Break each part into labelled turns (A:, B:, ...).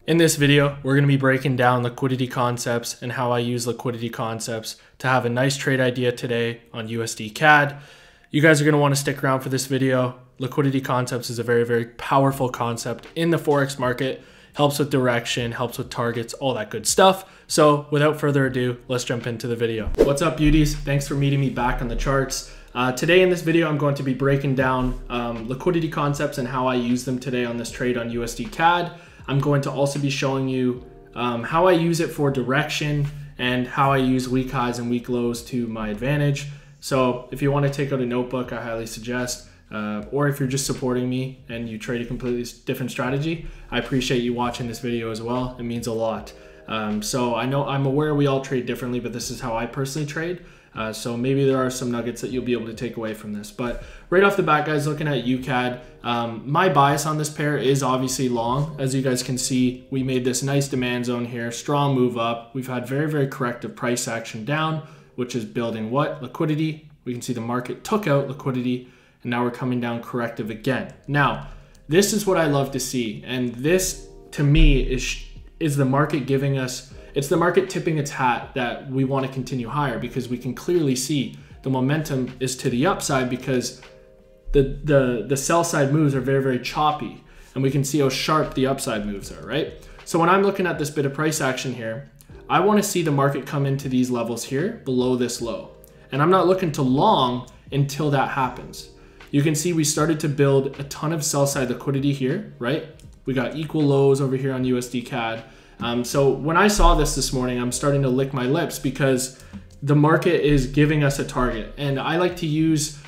A: In this video, we're going to be breaking down liquidity concepts and how I use liquidity concepts to have a nice trade idea today on USD CAD. You guys are going to want to stick around for this video. Liquidity concepts is a very, very powerful concept in the Forex market. Helps with direction, helps with targets, all that good stuff. So without further ado, let's jump into the video. What's up, beauties? Thanks for meeting me back on the charts. Today in this video, I'm going to be breaking down liquidity concepts and how I use them today on this trade on USD CAD. I'm going to also be showing you how I use it for direction and how I use weak highs and weak lows to my advantage. So if you want to take out a notebook, I highly suggest, or if you're just supporting me and you trade a completely different strategy, I appreciate you watching this video as well. It means a lot. So I'm aware we all trade differently, but this is how I personally trade. So maybe there are some nuggets that you'll be able to take away from this. But right off the bat, guys, looking at UCAD, my bias on this pair is obviously long. As you guys can see, we made this nice demand zone here, strong move up. We've had very, very corrective price action down, which is building what? Liquidity. We can see the market took out liquidity, and now we're coming down corrective again. Now, this is what I love to see. And this, to me, is the market giving us, it's the market tipping its hat that we want to continue higher, because we can clearly see the momentum is to the upside because the sell side moves are very, very choppy, and we can see how sharp the upside moves are, right? So when I'm looking at this bit of price action here, I want to see the market come into these levels here below this low. And I'm not looking to long until that happens. You can see we started to build a ton of sell side liquidity here, right? We got equal lows over here on USD CAD. So when I saw this morning, I'm starting to lick my lips because the market is giving us a target. And I like to use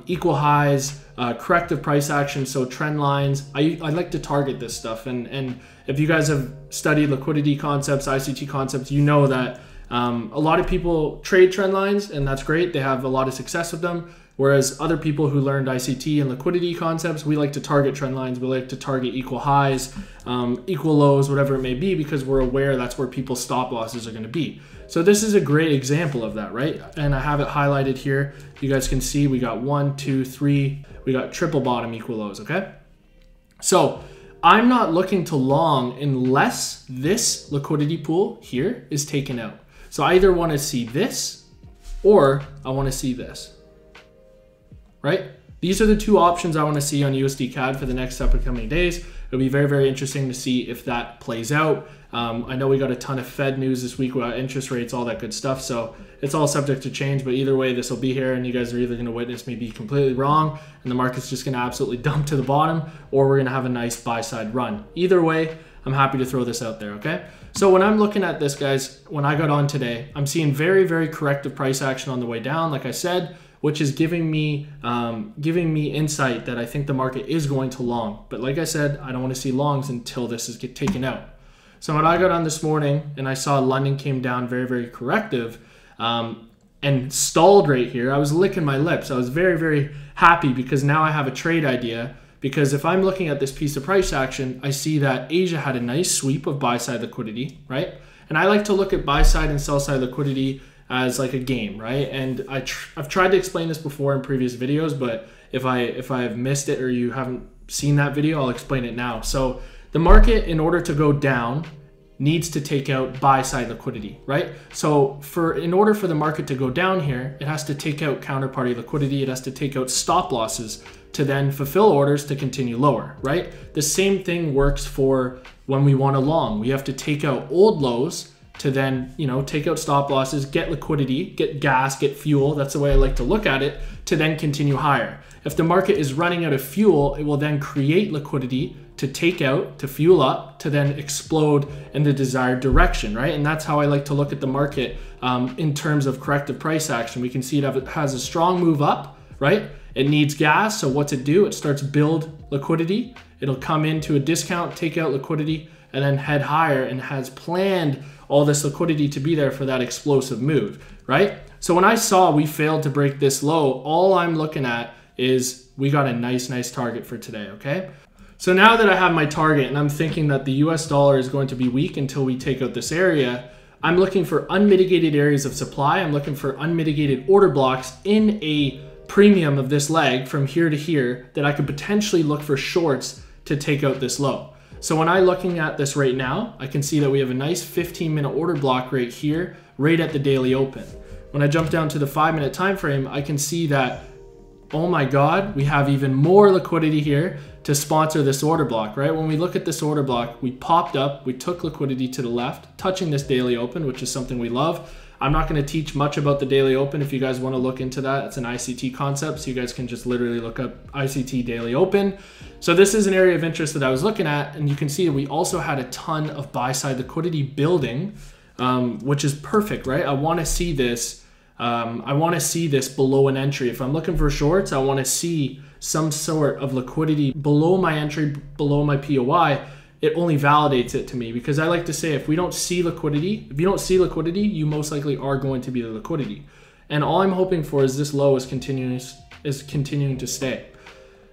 A: equal highs, corrective price action, so trend lines. I like to target this stuff. And if you guys have studied liquidity concepts, ICT concepts, you know that a lot of people trade trend lines, and that's great. They have a lot of success with them. Whereas other people who learned ICT and liquidity concepts, we like to target trend lines. We like to target equal highs, equal lows, whatever it may be, because we're aware that's where people's stop losses are going to be. So this is a great example of that, right? And I have it highlighted here. You guys can see we got 1, 2, 3. We got triple bottom equal lows, okay? So I'm not looking to long unless this liquidity pool here is taken out. So I either want to see this or I want to see this. Right? These are the two options I want to see on USD CAD for the next upcoming days. It'll be very, very interesting to see if that plays out. I know we got a ton of Fed news this week about interest rates, all that good stuff. So it's all subject to change, but either way, this will be here, and you guys are either going to witness me be completely wrong and the market's just going to absolutely dump to the bottom, or we're going to have a nice buy side run. Either way, I'm happy to throw this out there, okay? So when I'm looking at this, guys, when I got on today, I'm seeing very, very corrective price action on the way down, like I said, which is giving me insight that I think the market is going to long. But like I said, I don't want to see longs until this is taken out. So when I got on this morning and I saw London came down very, very corrective and stalled right here, I was licking my lips. I was very, very happy because now I have a trade idea. Because if I'm looking at this piece of price action, I see that Asia had a nice sweep of buy side liquidity, right? And I like to look at buy side and sell side liquidity as like a game, right? And I've tried to explain this before in previous videos, but if I've missed it or you haven't seen that video, I'll explain it now. So the market, in order to go down, needs to take out buy side liquidity, right? So in order for the market to go down here, it has to take out counterparty liquidity. It has to take out stop losses to then fulfill orders to continue lower, right? The same thing works for when we want to long. We have to take out old lows to then, take out stop losses, get liquidity, get gas, get fuel. That's the way I like to look at it, to then continue higher. If the market is running out of fuel, it will then create liquidity to take out, to fuel up, to then explode in the desired direction, right? And that's how I like to look at the market in terms of corrective price action. We can see it has a strong move up, right? It needs gas, so what's it do? It starts build liquidity. It'll come into a discount, take out liquidity, and then head higher, and has planned all this liquidity to be there for that explosive move, right? So when I saw we failed to break this low, all I'm looking at is we got a nice target for today, okay? So now that I have my target and I'm thinking that the US dollar is going to be weak until we take out this area, I'm looking for unmitigated areas of supply. I'm looking for unmitigated order blocks in a premium of this leg from here to here that I could potentially look for shorts to take out this low. So when I'm looking at this right now, I can see that we have a nice 15-minute order block right here, right at the daily open. When I jump down to the 5-minute time frame, I can see that, oh my God, we have even more liquidity here to sponsor this order block, right? When we look at this order block, we popped up, we took liquidity to the left, touching this daily open, which is something we love. I'm not going to teach much about the daily open. If you guys want to look into that, it's an ICT concept, so you guys can just literally look up ICT daily open. So this is an area of interest that I was looking at, and you can see that we also had a ton of buy side liquidity building, which is perfect, right? I want to see this. I want to see this below an entry. If I'm looking for shorts, I want to see some sort of liquidity below my entry, below my POI. It only validates it to me, because I like to say, if you don't see liquidity, you most likely are going to be the liquidity. And all I'm hoping for is this low is continuing to stay.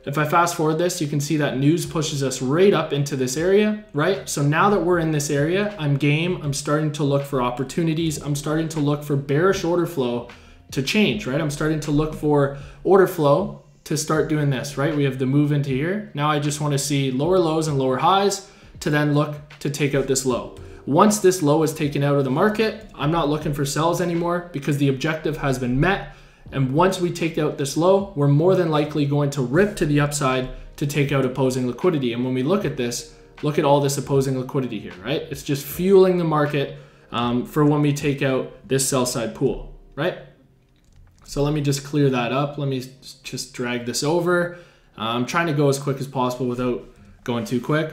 A: If I fast forward this, you can see that news pushes us right up into this area, right? So now that we're in this area, I'm game. I'm starting to look for opportunities. I'm starting to look for bearish order flow to change, right? I'm starting to look for order flow to start doing this, right? We have the move into here. Now I just want to see lower lows and lower highs to then look to take out this low. Once this low is taken out of the market, I'm not looking for sells anymore, because the objective has been met. And once we take out this low, we're more than likely going to rip to the upside to take out opposing liquidity. And when we look at this, look at all this opposing liquidity here, right? It's just fueling the market for when we take out this sell side pool, right? So let me just clear that up. Let me just drag this over. I'm trying to go as quick as possible without going too quick.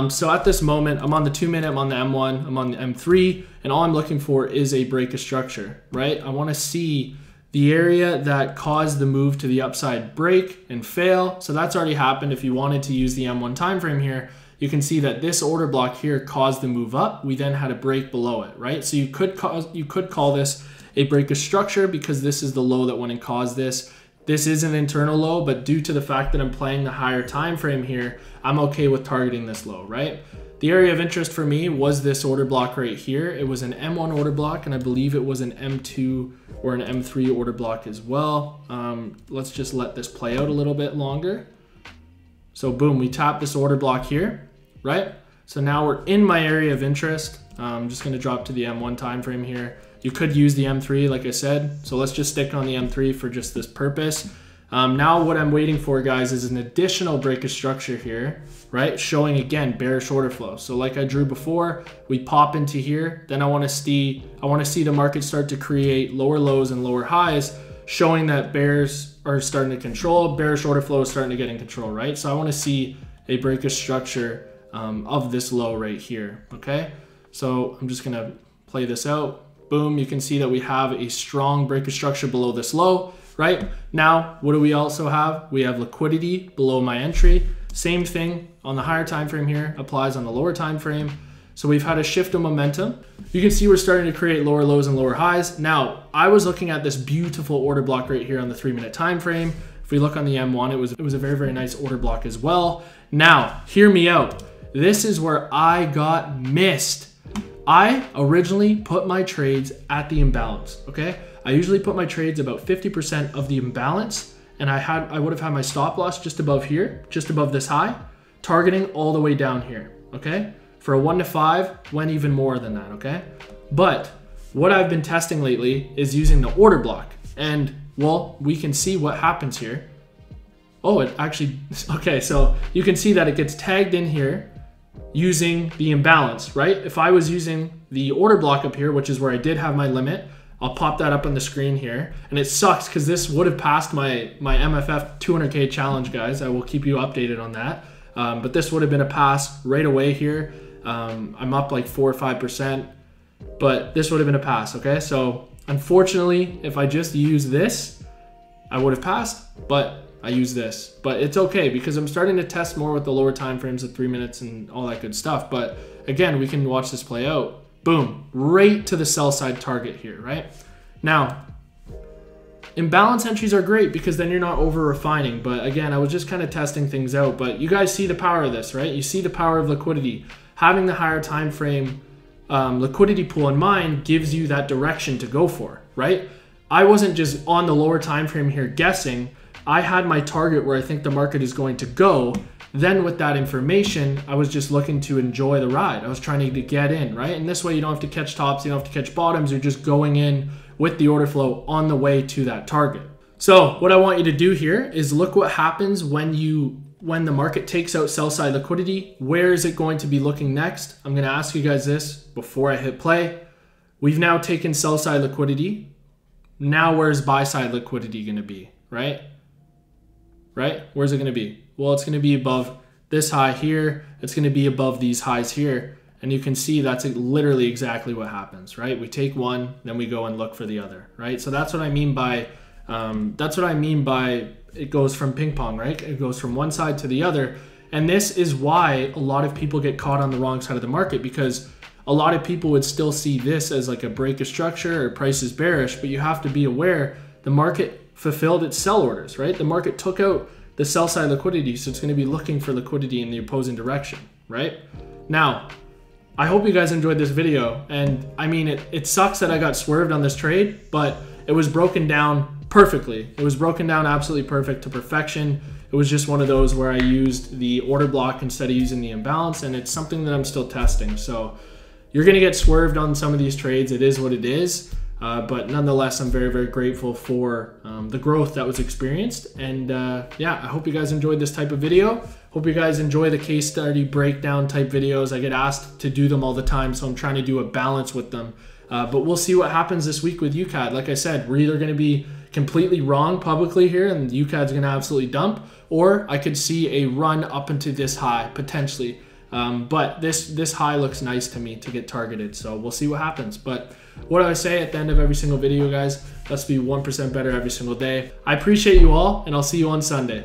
A: So at this moment, I'm on the 2-minute, I'm on the M1, I'm on the M3, and all I'm looking for is a break of structure, right? I want to see the area that caused the move to the upside break and fail. So that's already happened. If you wanted to use the M1 time frame here, you can see that this order block here caused the move up. We then had a break below it, right? So you could call this a break of structure, because this is the low that went and caused this. This is an internal low, but due to the fact that I'm playing the higher time frame here, I'm okay with targeting this low, right? The area of interest for me was this order block right here. It was an M1 order block, and I believe it was an M2 or an M3 order block as well. Let's just let this play out a little bit longer. So boom, we tap this order block here, right? So now we're in my area of interest. I'm just gonna drop to the M1 time frame here. You could use the M3, like I said. So let's just stick on the M3 for just this purpose. Now what I'm waiting for, guys, is an additional break of structure here, right? Showing again bearish order flow. So like I drew before, we pop into here. Then I want to see the market start to create lower lows and lower highs, showing that bears are starting to control. Bearish order flow is starting to get in control, right? So I want to see a break of structure of this low right here. Okay, so I'm just gonna play this out. Boom, you can see that we have a strong break of structure below this low, right? Now, what do we also have? We have liquidity below my entry. Same thing on the higher time frame here, applies on the lower time frame. So we've had a shift of momentum. You can see we're starting to create lower lows and lower highs. Now, I was looking at this beautiful order block right here on the 3-minute time frame. If we look on the M1, it was a very, very nice order block as well. Now, hear me out. This is where I got missed. I originally put my trades at the imbalance, okay? I usually put my trades about 50% of the imbalance, and I would have had my stop loss just above here, just above this high, targeting all the way down here, okay? For a 1 to 5, went even more than that, okay? But what I've been testing lately is using the order block, and well, we can see what happens here. Oh, it actually, okay, so you can see that it gets tagged in here using the imbalance, right? If I was using the order block up here, which is where I did have my limit, I'll pop that up on the screen here. And it sucks because this would have passed my MFF 200K challenge, guys. I will keep you updated on that. But this would have been a pass right away here. I'm up like 4 or 5%, but this would have been a pass, okay? So unfortunately, if I just use this, I would have passed, but I use this, but it's okay because I'm starting to test more with the lower time frames of 3 minutes and all that good stuff. But again, we can watch this play out. Boom, right to the sell side target here, right? Now, imbalance entries are great because then you're not over refining. But again, I was just kind of testing things out, but you guys see the power of this, right? You see the power of liquidity. Having the higher time frame liquidity pool in mind gives you that direction to go for, right? I wasn't just on the lower time frame here guessing. I had my target where I think the market is going to go. Then with that information, I was just looking to enjoy the ride. I was trying to get in, right? And this way you don't have to catch tops, you don't have to catch bottoms, you're just going in with the order flow on the way to that target. So what I want you to do here is look what happens when the market takes out sell side liquidity. Where is it going to be looking next? I'm gonna ask you guys this before I hit play. We've now taken sell side liquidity. Now where's buy side liquidity gonna be, right? Right? Where's it gonna be? Well, it's gonna be above this high here. It's gonna be above these highs here. And you can see that's literally exactly what happens, right? We take one, then we go and look for the other, right? So that's what I mean by, it goes from ping pong, right? It goes from one side to the other. And this is why a lot of people get caught on the wrong side of the market, because a lot of people would still see this as like a break of structure or price is bearish, but you have to be aware the market fulfilled its sell orders, right? The market took out the sell side liquidity, so it's going to be looking for liquidity in the opposing direction, right? Now, I hope you guys enjoyed this video, and I mean, it sucks that I got swerved on this trade, but it was broken down perfectly. It was broken down absolutely perfect to perfection. It was just one of those where I used the order block instead of using the imbalance, and it's something that I'm still testing. So you're gonna get swerved on some of these trades. It is what it is. But nonetheless, I'm very, very grateful for the growth that was experienced. And yeah, I hope you guys enjoyed this type of video. Hope you guys enjoy the case study breakdown type videos. I get asked to do them all the time, so I'm trying to do a balance with them. But we'll see what happens this week with UCAD. Like I said, we're either going to be completely wrong publicly here and UCAD's going to absolutely dump, or I could see a run up into this high potentially. But this high looks nice to me to get targeted, so we'll see what happens. But what do I say at the end of every single video, guys? Let's be 1% better every single day. I appreciate you all, and I'll see you on Sunday.